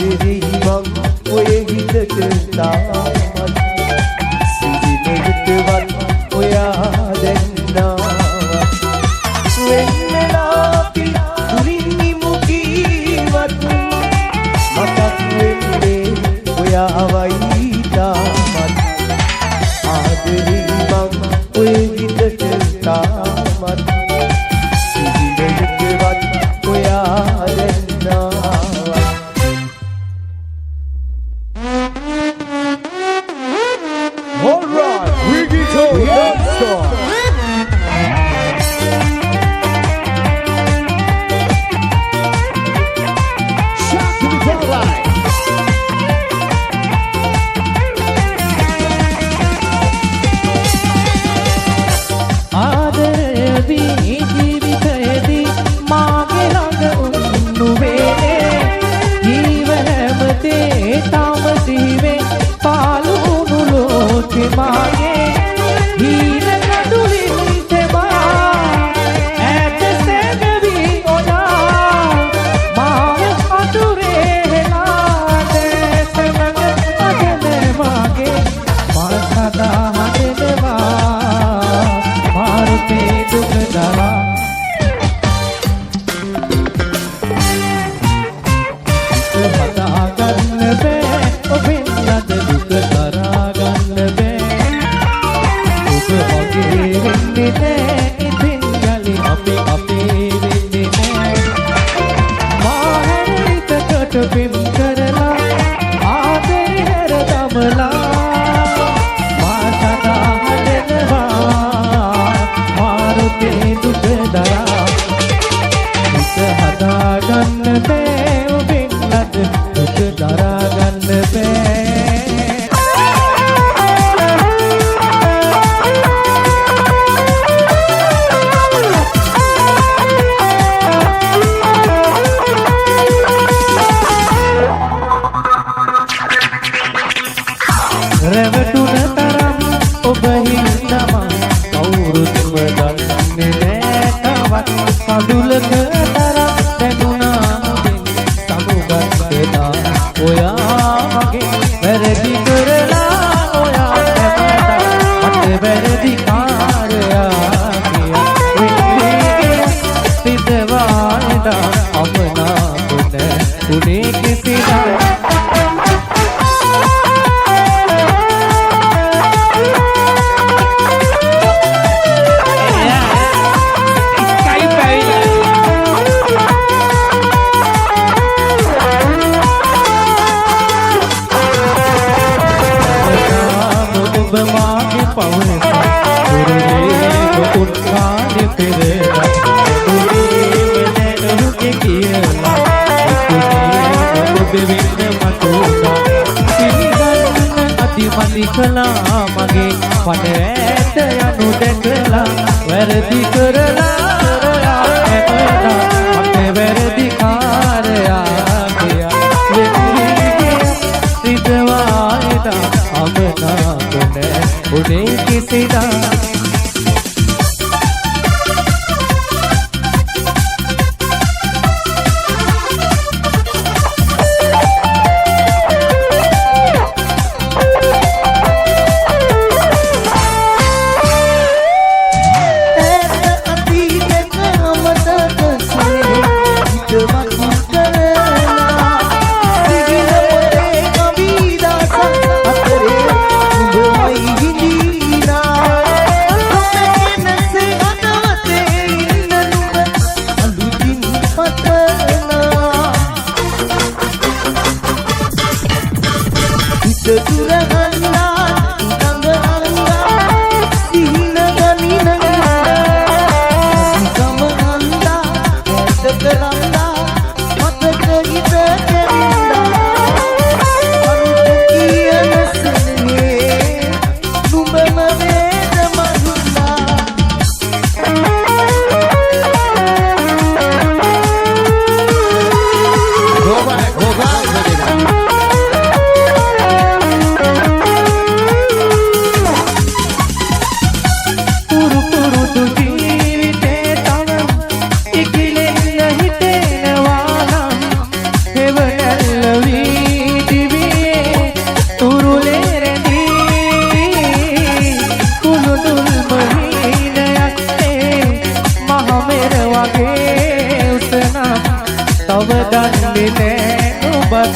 ආදරේ මං ඔය හිතට තාමත් සිහිනෙකටවත් ඔයා දැන්නාවත් වෙන්නලා අපි දුරින් ඉමු කීවත් මතක් වෙන්නේ ඔයාවයි තාමත් ආදරේ මං ඔය හිතට තාමත් සිහිනෙකටවත් ඔයා දැන්නාවත් All right, we get to let's start. Shout to the top line. ආදරයදී ජීවිතයේදී මාගේ ළඟ උන්නුවේ ජීවනමතේ තාම සිහිවේ පාළු වුණු ලෝකෙ මාගේ හීන කඩුලින් තෙබා ඈත සැඟවි ඔයා මාව අතුරේ හෙලාට සමග අදන මාගේ මා සදා හදනවා මාරුතේ දුක දරා හදා ගන්න බෑ ඔබෙන් අද දුක දරා ගන්න බෑ ඔබ වගේ වෙන්නේ නෑ ඉතින් යලි අපි වෙන්නේ නෑ මා හැරිතකට පෙම් කරලා ආදරේ හැර දමලා මා සදා හදනවා මාරුතේ දුක දරා හිත හදා ගන්න බෑ ඔබෙන් අද දුක දරා ගන්න බෑ රැවටුන තරම් ඔබ හින්දම කවුරුත්ම දන්නේ නෑ තවත් පදුලක තරම් දැනුණා මුදින් සමුගත්තේනා ඔයා මගේ වැරදි කරලා ඔයා හැමදාම මට වැරදි කාරයා කියා සිතවායදා අපනාපන උනේ කිසිදා ඔබ මාගේ පවනසා දුරේ ඔබුන් කාලේ පෙරලා දුරේ වෙනනුගේ කියලා ඔබ වෙන්න මතුනා පිළිගන්න අතිමලි කළා මගේ පණ ඈත යනු දැකලා වැරදි කරලා හැමදාම මට වැරදි කාරයා කියා වෙන්නේ සිතවායදා අමනාපන උනේ කිසිදා තව දන්නේ නෑ ඔබත්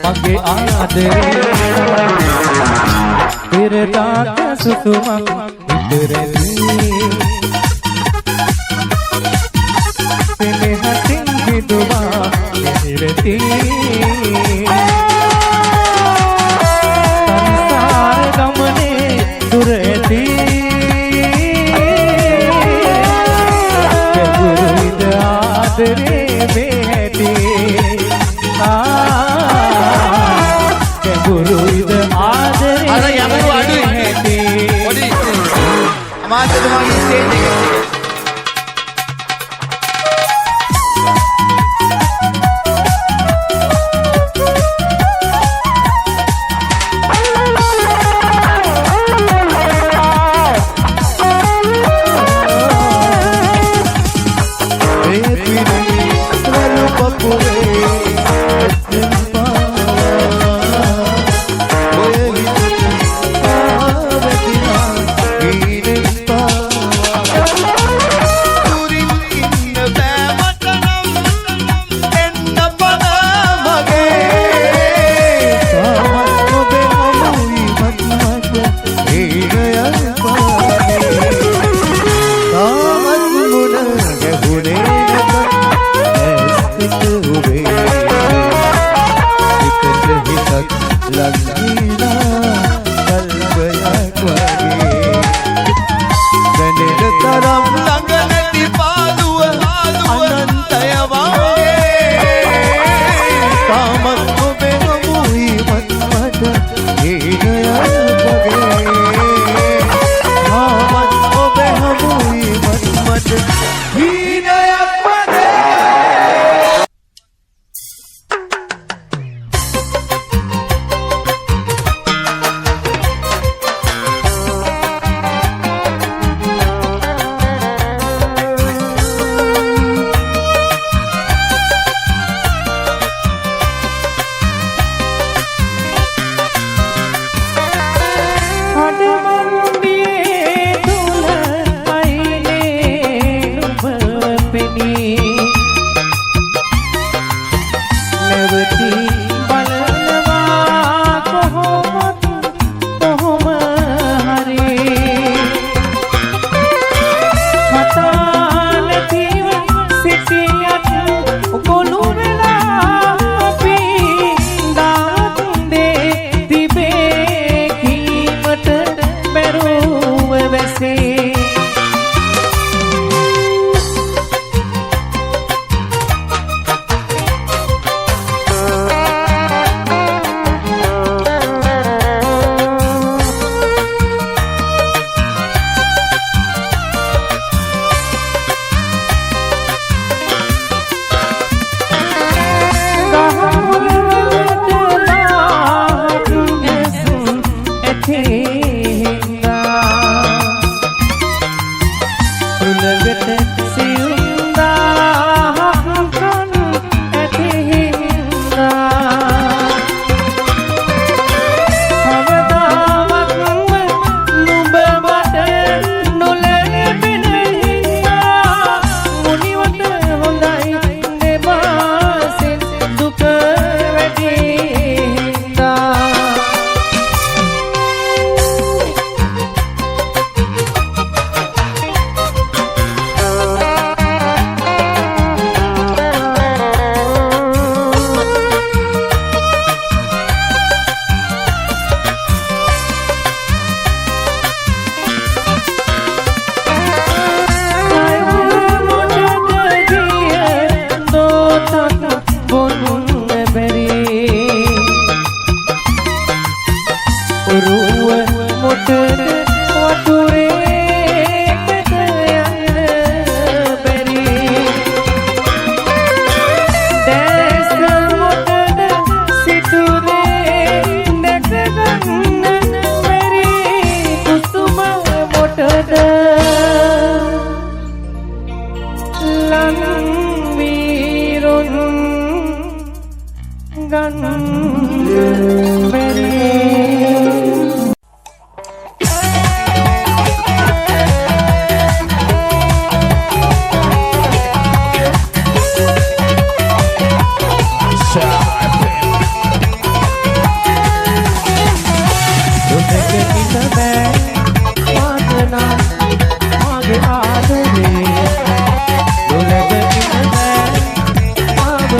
මගේ ආදරේ පෙරදාක සුතුමක් ඉතරදී පෙළහසින් හිතුවා මෙහෙරති සංසාර ගමනේ දුර ඇති ගැඹුරුයිද ආදරේ මෙහෙති ගැඹුරුයිද ආදරේ අර යමරු අඩුයි පොඩි අමාත්‍යතුමාගේ ස්ටේජ් එක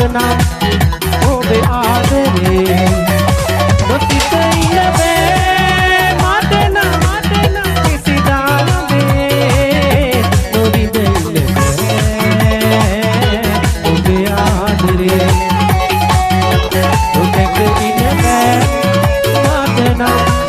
නම් ඔබේ ආදරේ නොසිත ඉන්න බෑ මට නම් කිසිදා වේ නොවිඳ ඉන්න බෑ ඔබේ ආදරේ නොදැක ඉන්න බෑ මට නම්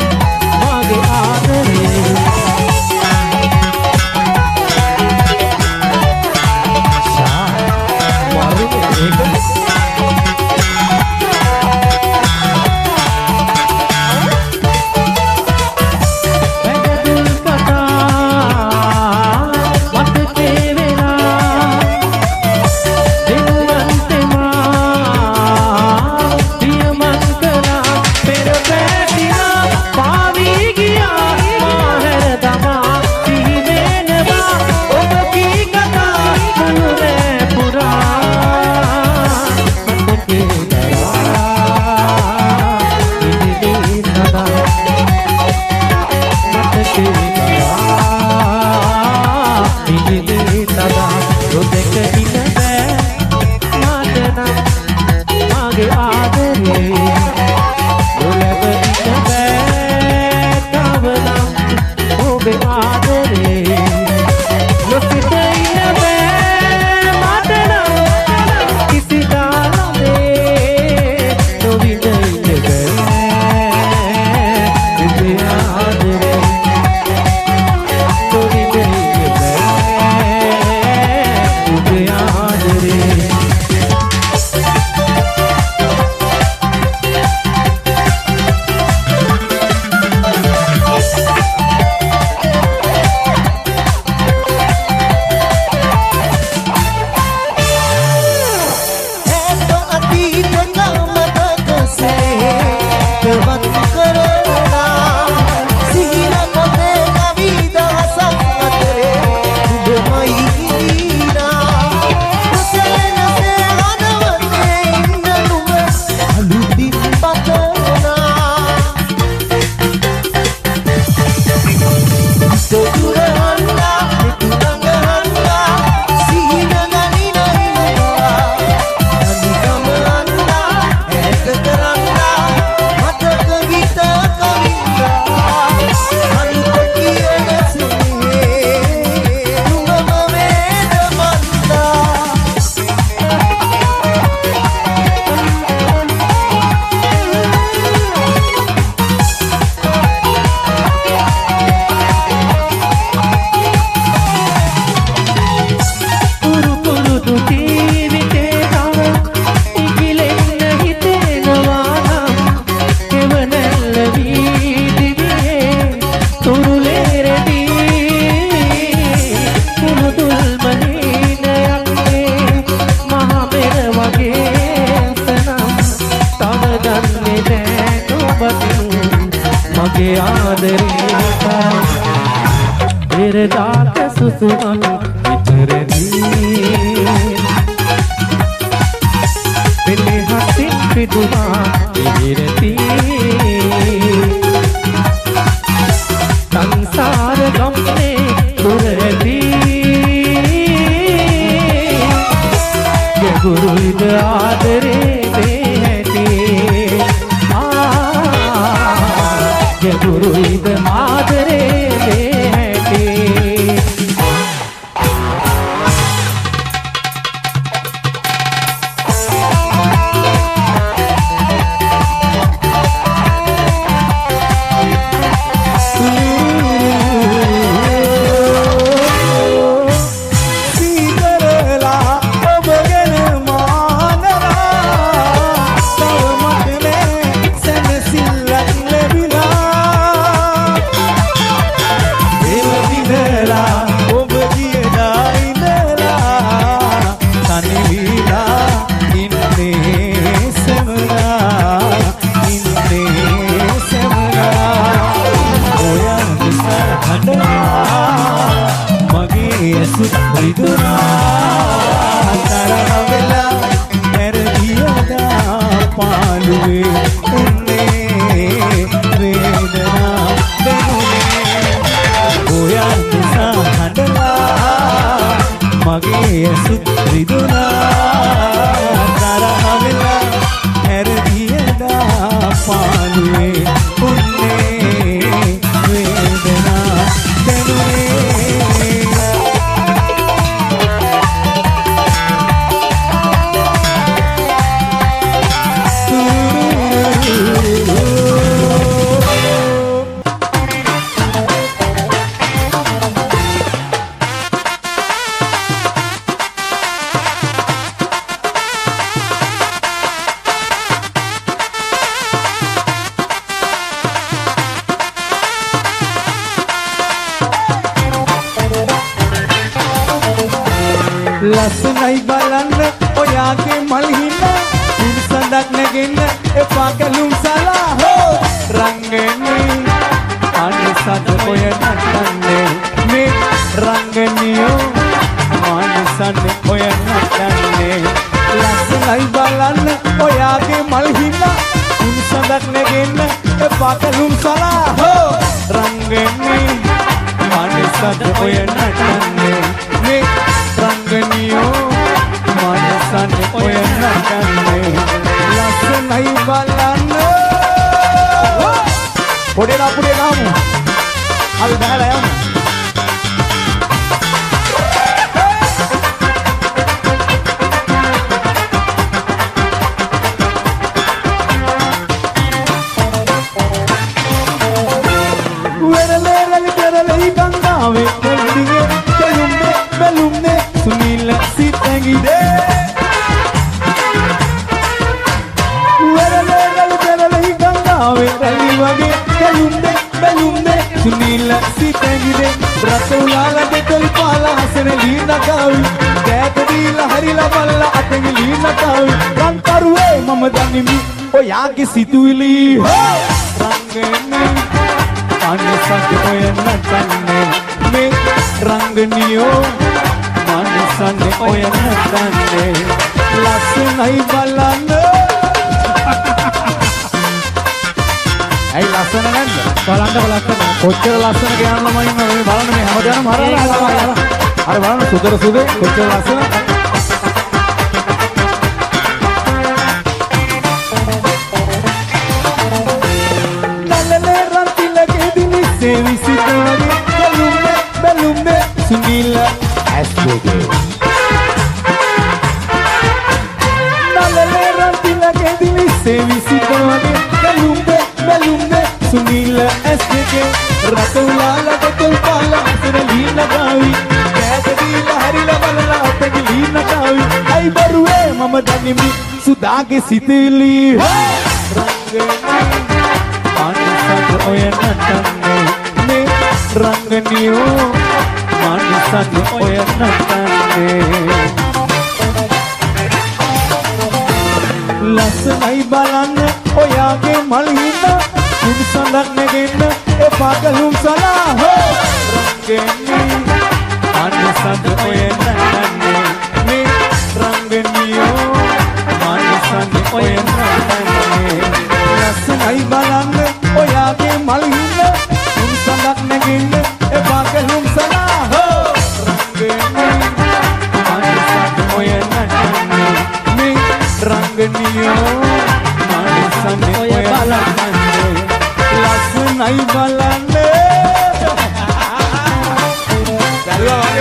මගේ ආදරේ මගේ ආදරේ පෙරදාක සුසුමන් විතරදී පෙළේ හසින් පිටුමා ඉදිරිති සංසාර ගම්නේ දුරදී ගැඹුරුයිද ආදරේ गुरुद मादरे बेटे ඔයාගේ මල් හිනා උන් සඳක් නැගෙන්න එපා කැලුම් සලා හෝ රංගනේ අනිසත් ඔය නටන්නේ මේ රංගනියෝ අනිසත් ඔය නටන්නේ ලස්සනයි බලන්න ඔයාගේ මල් හිනා උන් සඳක් නැගෙන්න එපා කැලුම් සලා හෝ රංගනේ අනිසත් ඔය නටන්නේ මේ රංගනියෝ අනිසත් ඔය නටන්නේ ලස්සනයි බලන්න පොඩේලා පුඩේ ගාමු අපි බහලා යමු වෙරළේ පෙරළේ ගංගාවේ දෙල්දිගේ දෙලුම්නේ බැලුම්නේ සුනිල සිතැඟිදේ වෙරළේ පෙරළේ ගංගාවේ රැලි වගේ දෙලුම්නේ බැලුම්නේ සුනිල සිතැඟිදේ රස උලාලා දෙතොල් පාලා හසන ලීනකාවි දෑත දීලා හරිලා බල්ලා අතෙන් ලීනකාවි රන්කරුවේ මම දනිමි ඔයාගේ සිතුවිලි රංගනේ අනිසත් ඔය නටන්නේ මේ රංගනියෝ අනිසත් ඔය නටන්නේ ලස්සනයි බලන්න ඇයි ලස්සන නැද්ද බලන්න ලස්සන කොච්චර ලස්සන කියන ළමයි ඉන්නවද මේ බලන්න මේ හැමදාම හරලා අර බලන්න සුදර සුදේ කොච්චර ලස්සන විසිතවගේ බැලුම්නේ බැලුම්නේ සුනිල ඇස්වගේ නලලේ රන්තිලගේ දිලිසේ විසිතවගේ බැලුම්නේ බැලුම්නේ සුනිල ඇස්වගේ රට උලාලා දෙතොල් පාලා හසන ලීනකාවි කෑත දීලා හරිලා බලලා අතක ලීනකාවි අයි බරුවේ මම දනිමි සුදාගේ සිතිලි රංගනේ අනිසත් ඔය නටන්නේ මේ රංගනියෝ අනිසත් ඔය නටන්නේ ලස්සනයි බලන්න ඔයාගේ මල් හිනා උන් සඳක් නැගෙන්න එපා කලුම් සලා හෝ රංගනේ අනිසත් ඔය නටන්නේ මේ රංගනියෝ අනිසත් ඔය නටන්නේ ලස්සනයි බලන්න ඔයාගේ මල් හිනා උන් සඳක් නැගෙන්න එපා කලුම් සලා හෝ රංගනේ අනිසත් ඔය නටන්නේ මේ රංගනියෝ අනිසත් ඔය බලන්නේ ලස්සනයි බලන්න දරුවා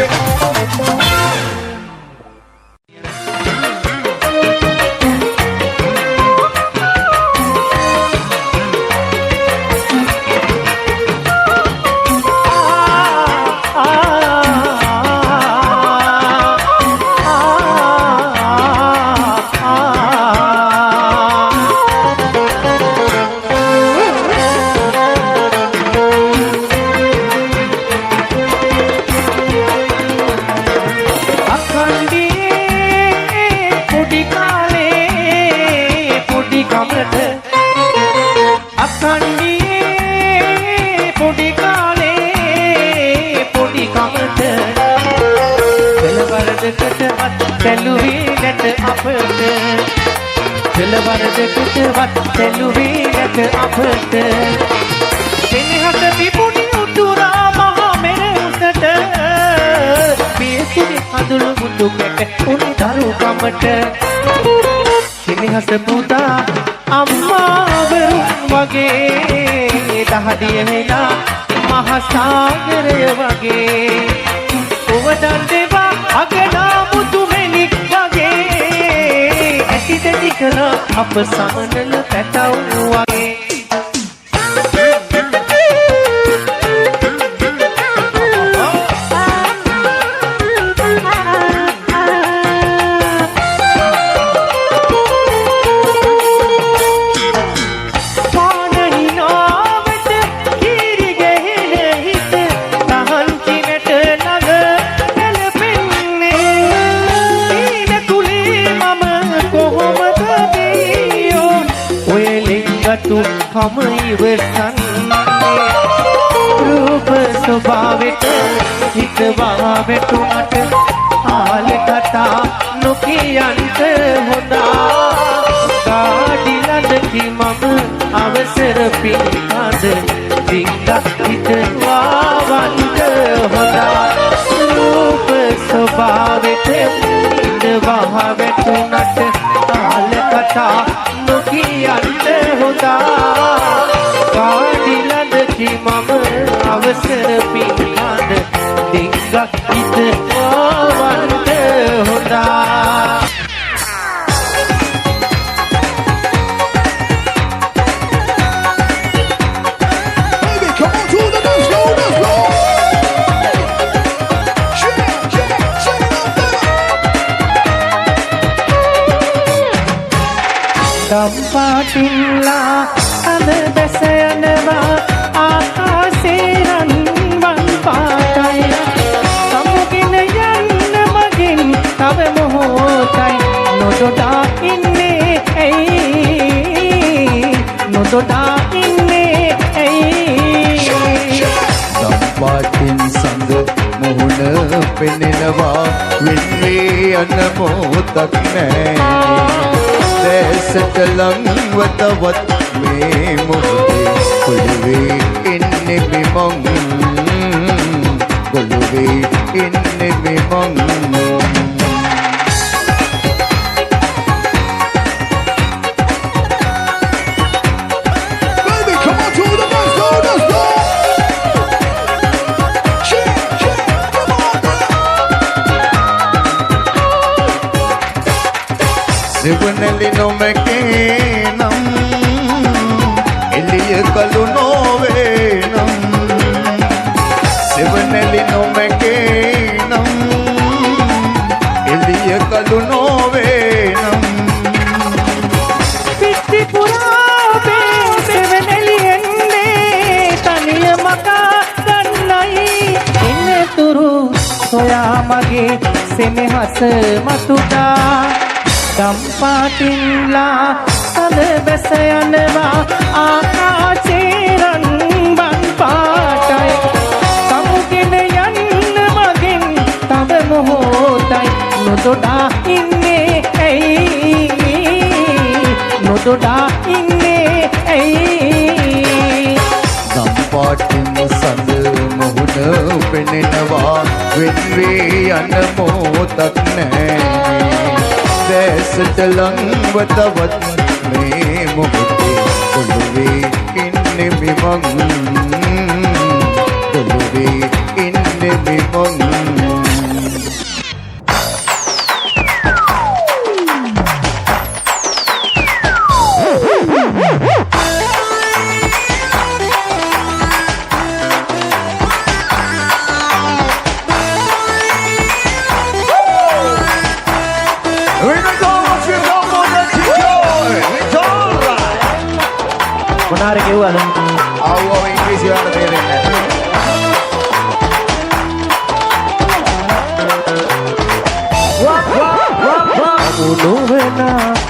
වගේ වත් තෙලුවී නැත අපට සෙනෙහස විපුඩි උතුරා මහා මෙර උසට පියසිරි හඳුළු මුතු කැට උන් දරුකමට සෙනෙහස පුතා අම්මාවරුන් වගේ දහදිය වෙලා මහා සාගරය වගේ ඔවදන් දෙවා අගනා මුතු මෙලික් වගේ ඇති දෙති කර අප සමනල පැටව් වගේ රතු කම ඉවසන්නේ රූප ස්වභාවෙට හිතවා වැටුණට ආල කතා නොකියන්ට හොඳා කාඩිලඳකි මම අවසර පින්කඳ දිග්ග හිතවා වන්ට හොඳා රූප ස්වභාවෙට හිතවා වැටුණට ආල කතා නොකියන්ට හොඳා කාඩිලඳකි මම අවසර පින්කඳ දිග්ග හිතවා වන්ට හොඳා දම්පාටිල්ලා අද බැස යනවා ආකාසේ රන්වන් පාටයි සමුගෙන යන්න මගින් තව මොහොතයි නොදොඩා ඉන්නේ ඇයි නොදොඩා ඉන්නේ ඇයි දම්පාටින් සඳ මුහුණ පෙනෙනවා වෙන්නේ යන මොහොතක් නෑ දැසට ලංව තවත් මේ මොහොතේ කොළුවේ ඉන්නේ මෙමං කොළුවේ ඉන්නේ මෙමං සිවනලි නොමැකේ නම් එළිය කළු නොවේ නම් සිවනලි නොමැකේ නම් එළිය කළු නොවේ නම් පිටි පුරාවේ සෙවණෙලි එන්නේ තනිය මකා ගන්නයි ඉන්නතුරු සොයා මගේ සෙනෙහස මතුදා දම්පාටින්ලා සඳ බැස යනවා ආකාශේ රන්වන් පාටයි සමුගෙන යන්න මගෙන් තව මොහොතයි නොදොඩා ඉන්නේ ඇයි නොදොඩා ඉන්නේ ඇයි දම්පාටින් සඳ මුහුණ පෙනෙනවා වෙන්නේ යන මොහොතක් නෑ දැසට ලංව තවත් මේ මොහොතේ කොළුවේ ඉන්නේ මෙමං කොළුවේ ඉන්නේ මෙමං මොනාර කිව්වද ආවෝ ඉංග්‍රීසි වලට තේරෙන්නේ නැහැ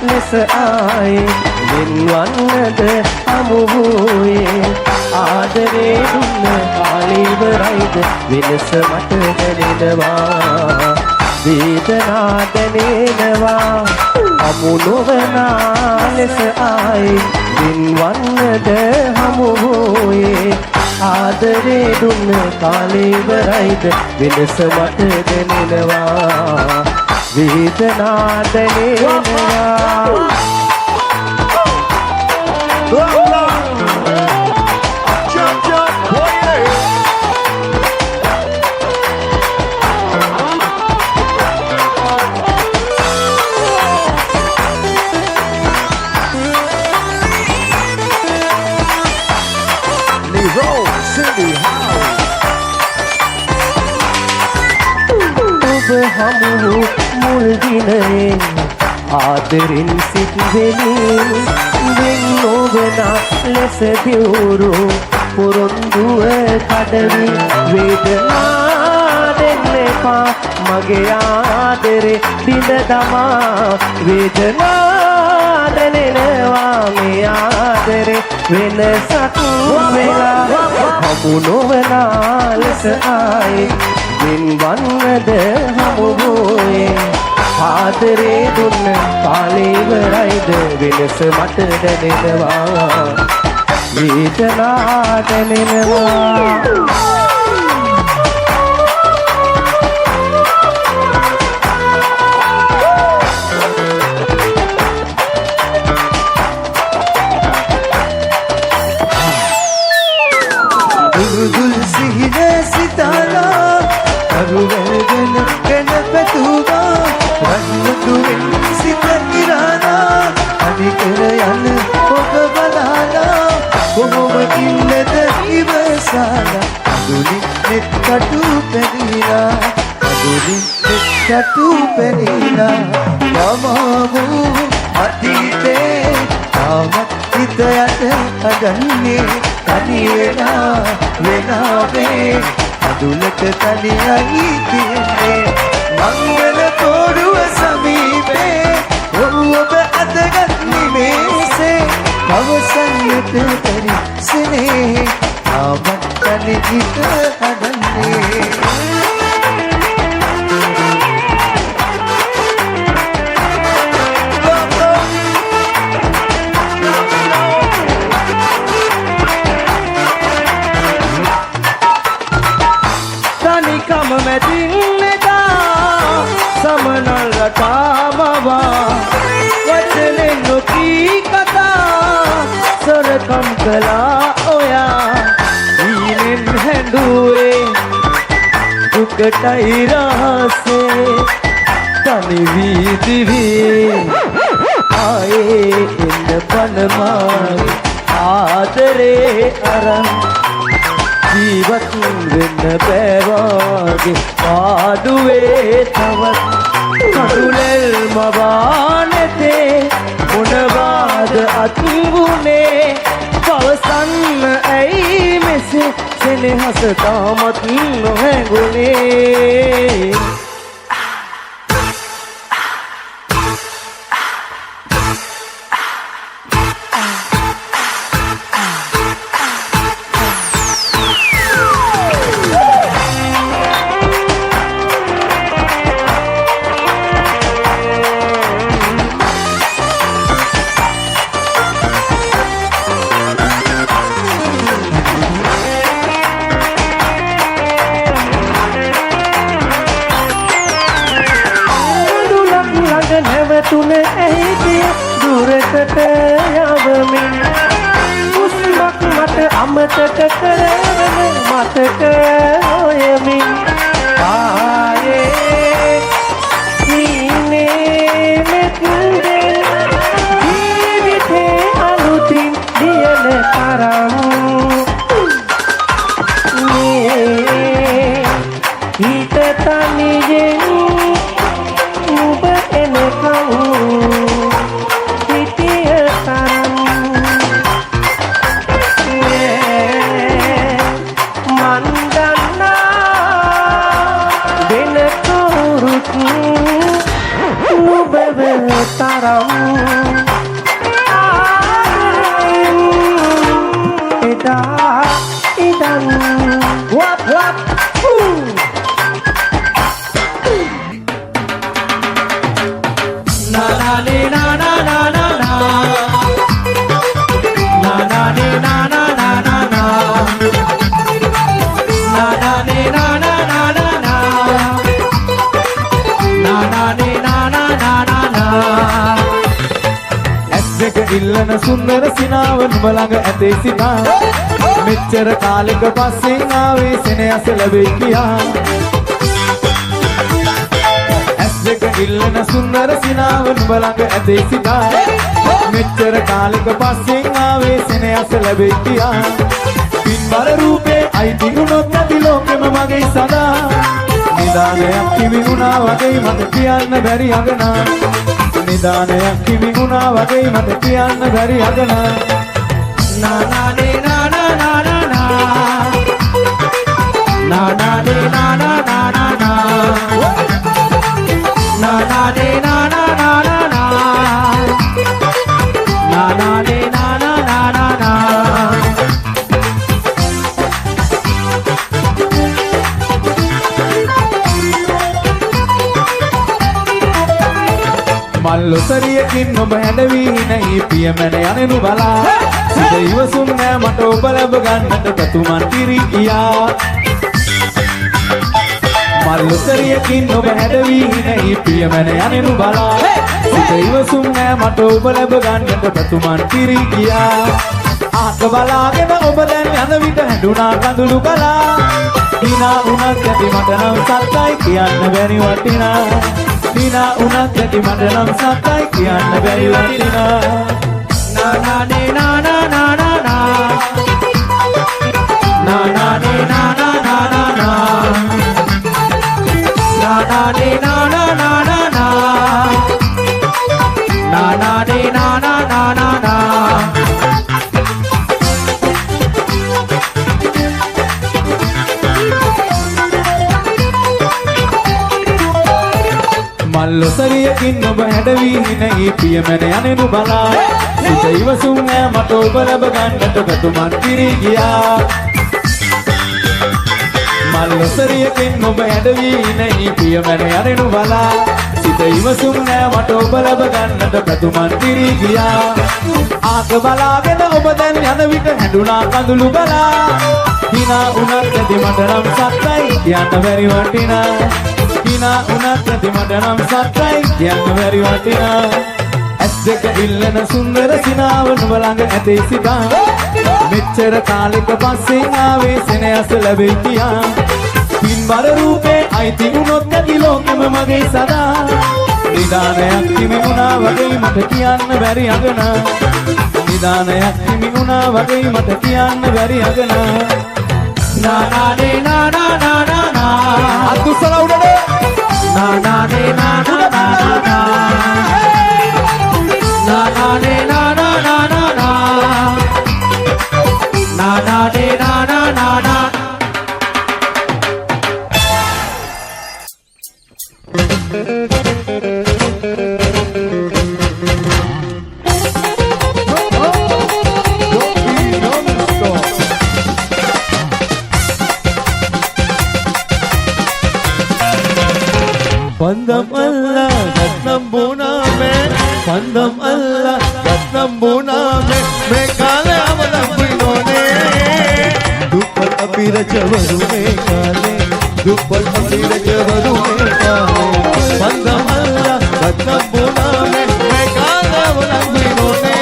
ලෙස ආයේ වෙන්වන්නද හමු වූයේ ආදරේ දුන්න කාලීවරයිද වෙනස මට දැනෙනවා වේදනා දැනෙනවා හමු නොවනා ලෙස ආයේ වෙන්වන්නද හමු වූයේ ආදරේ දුන්න කාලීවරයිද වෙනස මට දැනෙනවා වේදනා දැනෙනවා හමු මුල් දිනේ ආදරින් සිටිවෙමි වෙන් නොවන ලෙස දියුරු පොරොන්දුව කඩවි වේදනා දෙන්න එපා මගේ ආදරේ බිඳ දමා වේදනා දැනෙනවා මේ ආදරේ වෙනසක් වෙලා හමු නොවනා ලෙස ආයේ දින්වන්නද හමු වූයේ ආදරේ දුන්න කාලේ ඉවරයිද වෙනස මට දැනෙනවා වේදනා දැනෙනවා දුල් සිහින සිතාලා අරුවැගෙන කන පැතුවා රන්තුවෙන් සිත ඉරාලා අනිකර යන ඔබ බලාලා කොහොම ඉන්නද ඉවසාලා අදුලින් නෙත් කටු පැරිලා අදුලින් නෙත් කටු පැරිලා යමමු අතීතේ තාමත් හිත යට අගන්නේ තනි වෙනාවේ අදුලට තනියයි තියන්නේ මංගල තෝරුව සමීපේ ඔබ අතගත් නිමේසේ පවසන්නට පරිසනේ ආවත් තනි හිත හදන්නේ මැදින්නදා සමනල් රටාමවා වචනෙන් නොකී කතා සොරකම් කළා ඔයා ඊනෙන් හැඬුවේ දුකටයි රහසේ තනි වීදිවේ ආයේ එන්න පනමා ආදරේ අරන් ජීවත් වෙන්න බෑවාගේ පාඩුවේ තවත් කඩුලෙල් මවානෙතේ මොනවාද අත්වුනේ පවසන්න ඇයි මෙසේ සෙනෙහස තාමත් නොහැඟුනේ තුන ඇහිතිය දුරකට යවමින් උස්මක් මට අමතක කරවන මතක හොයමින් ආයේ සීනේ මෙතුදේ ජීවිතේ අලුතින් දියන තරම් මේ හිත තනියෙන් taram eda idan wap wap na na ni na na na na na na na ni na na na na na na na ni na na na na na na na ni na na na na na ඇස්දක ඉල්ලන සුන්දර සිනාව නුඹ ළඟ ඇතේ සිතා මෙච්චර කාලෙක පස්සෙන් ආවේ සෙනෙහස ලැබෙයි කියා ඇස්දක ඉල්ලන සුන්දර සිනාව නුඹ ළඟ ඇතේ සිතා මෙච්චර කාලෙක පස්සෙන් ආවේ සෙනෙහස ලැබෙයි කියා පින්වර රූපේ අයිති වුණොත් නැති ලෝකෙම මගේ සදා නිදානයක් කිවි වුණා වගේ මට කියන්න බැරි අගනා නිදානයක් කිවි වුණා වගේ මට කියන්න බැරි අගනා නා නා නේ නා නා නා නා නා නා නේ නා නා නා නා නා නා නේ නා නා නා නා නා නුඹ හැඬවි නැහි පියමැන යනෙනු බලා සිත ඉවසුම් නෑ මට ඔබ ලැබ ගන්නට පැතුමන් පිරි ගියා මල්ලොසරියකින් ඔබ හැඬවි නැහි පියමැන යනෙනු බලා සිත ඉවසුම් නෑ මට ඔබ ලැබ ගන්නට පැතුමන් පිරි ගියා ආක බලාගෙන ඔබ දැන් යන විට හැඬුණා කඳුළු කලා හිනා උනත් ඇති මට නම් සත්තයි කියන්න බැරි වටිනා හිනා උනත් ඇති මට නම් සත්තයි කියන්න බැරි වටිනා නා නා නේ නා නා නා නා නා නා නා නේ නා නා නා නා නා නා නා නේ නා නා නා නා නා නා නා නේ නා නා නා නා නා මල්ලොසරියකින් ඔබ හැඬවි නැහි පියමැන යනෙනු බලා සිත ඉවසුම් නෑ මට ඔබ ලැබ ගන්නට පැතුමන් පිරි ගියා මල්ලොසරියකින් ඔබ හැඬවි නැහි පියමැන යනෙනු බලා සිත ඉවසුම් නෑ මට ඔබ ලැබ ගන්නට පැතුමන් පිරි ගියා ආක බලාගෙන ඔබ දැන් යන විට හැඬුණා කඳුළු බලා හිනා උනත් ඇති මට නම් සත්තයි කියන්න බැරි වටිනා හිනා උනත් ඇති මට නම් සත්තයි කියන්න බැරි වටිනා ඇස් දෙක ඉල්ලන සුන්දර සිනාව නුඹ ළඟ ඇතේ සිතා මෙච්චර කාලෙක පස්සෙන් ආවේ සෙනෙහස ලැබෙයි කියා පින්බර රූපේ අයිති වුණොත් නැති ලෝකෙම මගේ සදා නිදානයක් හිමි වුණා වගේ මට කියන්න බැරි අගනා නිදානයක් හිමි වුණා වගේ මට කියන්න බැරි අගනා නා නා නේ නා නා නා නා නා අතුසල උඩට නා නා නේ නා නා නා නා නා නා නේ නා නා නා නා නා නා නේ නා නා නා නා Pandam Allah Ratnam Buname Pandam Allah Ratnam Buname Mekale Amalam Binone Dupat Apira Chavaru Mekale Dupat Apira Chavaru Mekale Pandam Allah Ratnam Buname Mekale Amalam Binone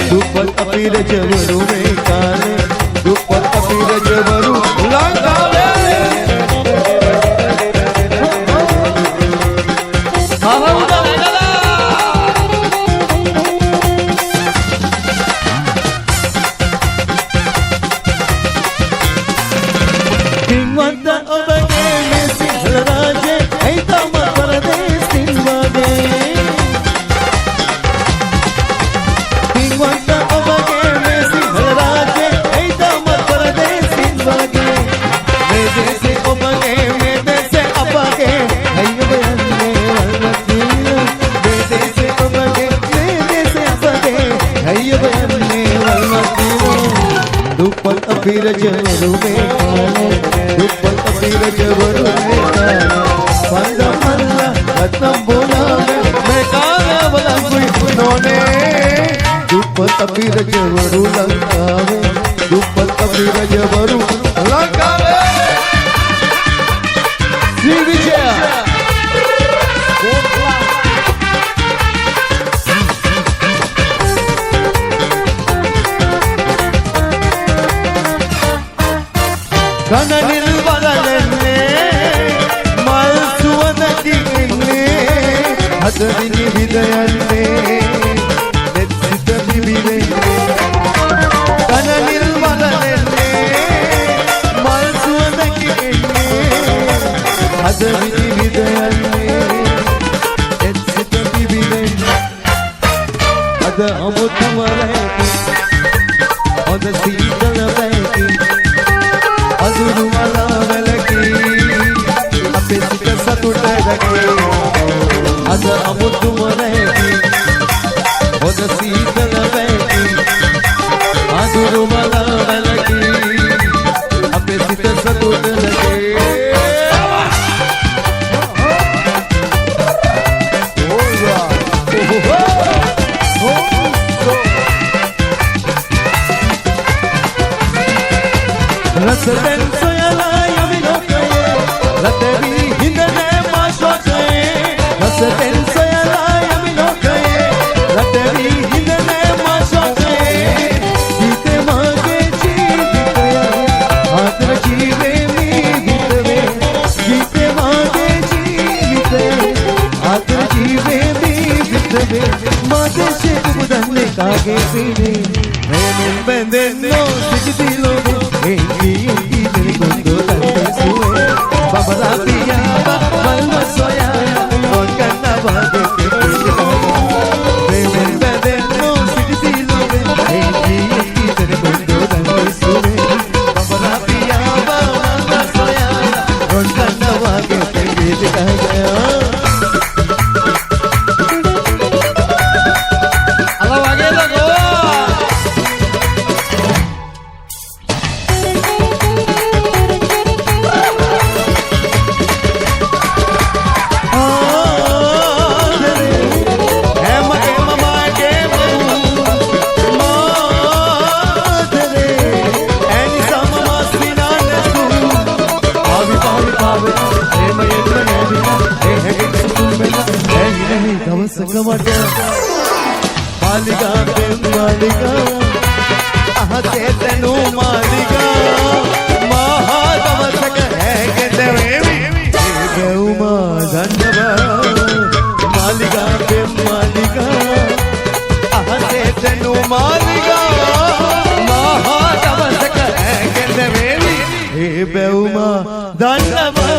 Dupat Apira Chavaru Mekale Dupat Apira Chavaru Langale Apira Javaru Mekale Dupat Apira Javaru Mekale Pandam Allah Ratnam Buname Mekale Avalam Binone Dupat Apira Javaru Langave Dupat Apira Javaru Langave Sri Vijaya Kananil Valalenne Mal Suvanakine Hadavini Vidayanne Netsita Bibine Kananil Valalenne Mal Suvanakine Hadavini Vidayanne Netsita Bibine Ada Amuthamaraki Ada Siddhalavaki Aduru mala velaki ape sita satutta dake ada amudu mareki oda sitala veki aduru mala velaki ape sita satutta dake oh yeah රසෙන් සොයලා යමි ලෝකයේ රටවි හිඳනේ මා ශෝකයේ රසෙන් සොයලා යමි ලෝකයේ රටවි හිඳනේ මා ශෝකයේ ගීතේ මාගේ ජීවිතය ආතර ජීවේ මී හිතවේ ගීතේ මාගේ ජීවිතය ආතර ජීවේ මී හිතවේ මාගේ ශේක බුදන්නේ කාගේ පිනේ ප්‍රේමෙන් බැඳෙන්නෝ සිටිතිලෝ එංගි එංගි දෙකොන්දෝ තන්නේ සුවේ බබලා පියා මල්ම සොයා ඔන්කන්න වාගේ කෙටේ ප්‍රේමෙන් බැඳෙන්නෝ සිටිතිලෝ එංගි එංගි දෙකොන්දෝ තන්නේ සුවේ බබලා පියා මල්ම සොයා ඔන්කන්න වාගේ කෙටේ ගයා मालिका प्रेम मालिका आहते तेनु मालिका महादवसक है के देवी देवमा धन्यवा मालिका प्रेम मालिका आहते तेनु मालिका महादवसक है के देवी देवमा धन्यवा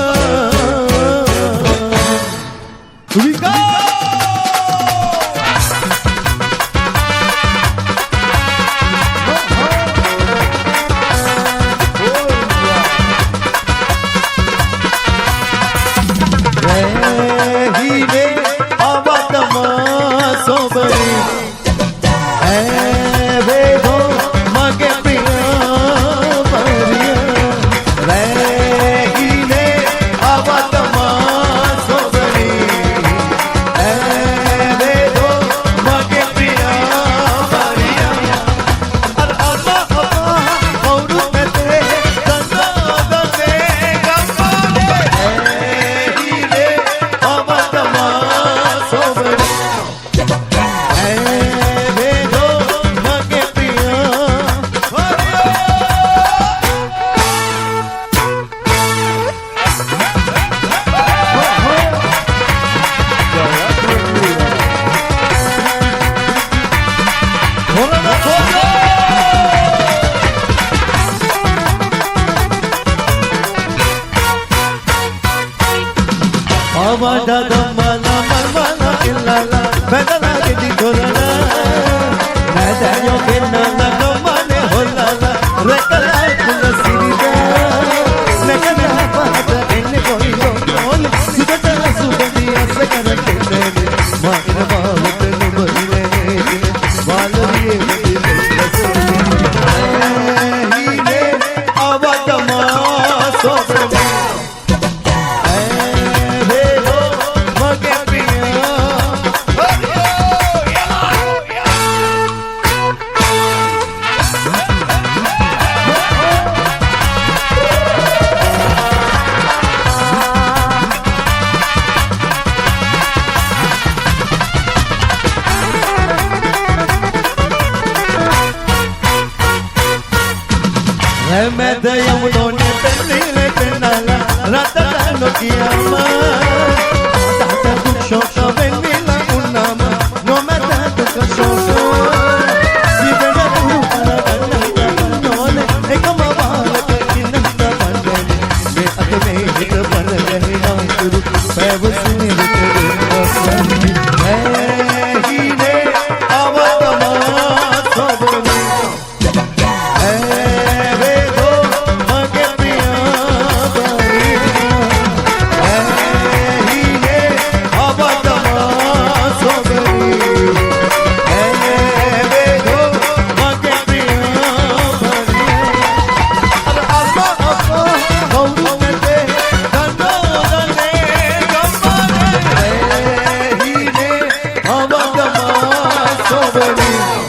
Beni